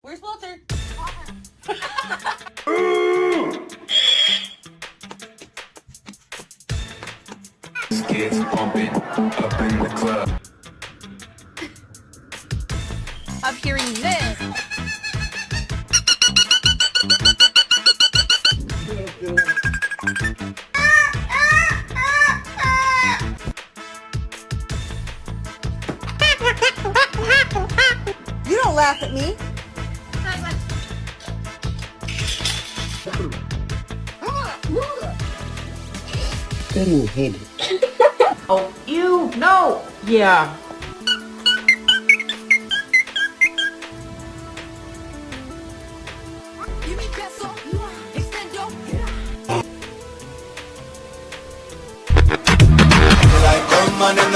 Where's Walter? Kids pumping up in the club. Of hearing this. You don't laugh at me. Couldn't hit it. Oh, you, no. Yeah. Like, come on, no.